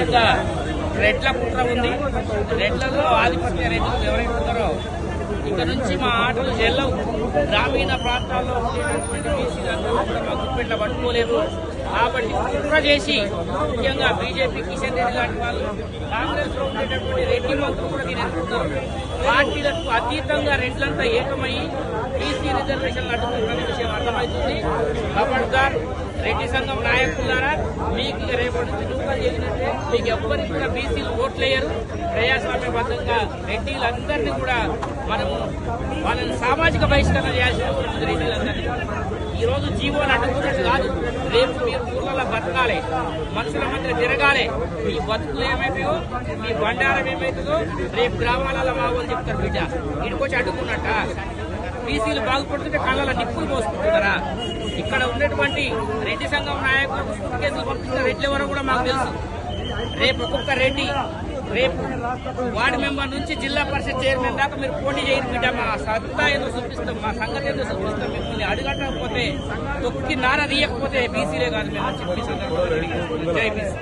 పెద్ద రెడ్ల కుట్ర ఉంది. రెడ్లలో ఆధిపత్య రెడ్లు ఎవరైతే ఉన్నారో ఇక నుంచి మా ఆటలు చెల్లవు. గ్రామీణ ప్రాంతాల్లో ఉండేటటువంటి బీసీలందరూ కూడా మా గుప్పెట్ల పట్టుకోలేరు. కాబట్టి కుట్ర చేసి ముఖ్యంగా బీజేపీ కిషన్ రెడ్డి లాంటి వాళ్ళు కాంగ్రెస్ లో ఉండేటటువంటి రెడ్డి మంత్రులు కూడా దీని ఎదుర్కొన్నారు. పార్టీలకు అతీతంగా రెడ్లంతా ఏకమయ్యి బీసీ రిజర్వేషన్లు అడ్డుకుంటున్న విషయం అర్థమవుతుంది. ఖబర్దార్ రెడ్డి సంఘం నాయకులారా, మీకు ఇక రేపటి నుంచి నూకలు చేసినట్టే. మీకు ఎవ్వరికి కూడా బీసీలు ఓట్లేయరు. ప్రజాస్వామ్యబద్ధంగా రెడ్డిలందరినీ కూడా మనము వాళ్ళని సామాజిక బహిష్కరణ చేయాల్సిన ఉంటుంది. రెడ్డిలందరినీ ఈ రోజు జీవోలు అడ్డుకున్నట్టు కాదు. రేపు మీరు ఊర్లలో బతకాలి, మనుషుల మధ్య తిరగాలి. మీ బతుకులు ఏమైతాయో, మీ బండారం ఏమైతుందో రేపు గ్రామాలలో మా వాళ్ళు చెప్తారు. బిడ్డ ఇటుకొచ్చి అడ్డుకున్నట్ట బీసీలు బాగుపడుతుంటే కళ్ళ నిప్పులు పోసుకుంటున్నారా? ఇక్కడ ఉన్నటువంటి రెడ్డి సంఘం నాయకులకు సూట్ కేసులు పంపిస్తున్న రెడ్లు ఎవరో కూడా మాకు తెలుసు. రేపు ఒక్కొక్క రెడ్డి రేపు వార్డు మెంబర్ నుంచి జిల్లా పరిషత్ చైర్మన్ దాకా మీరు పోటీ చేయరు బిడ్డ. మా సత్తా ఏదో చూపిస్తాం, మా సంగతి ఏదో చూపిస్తాం. మిమ్మల్ని అడగకపోతే తొక్కి నార తీయకపోతే బీసీలే కాదు మేము చెప్పి సందర్భంలో జై బీసీ.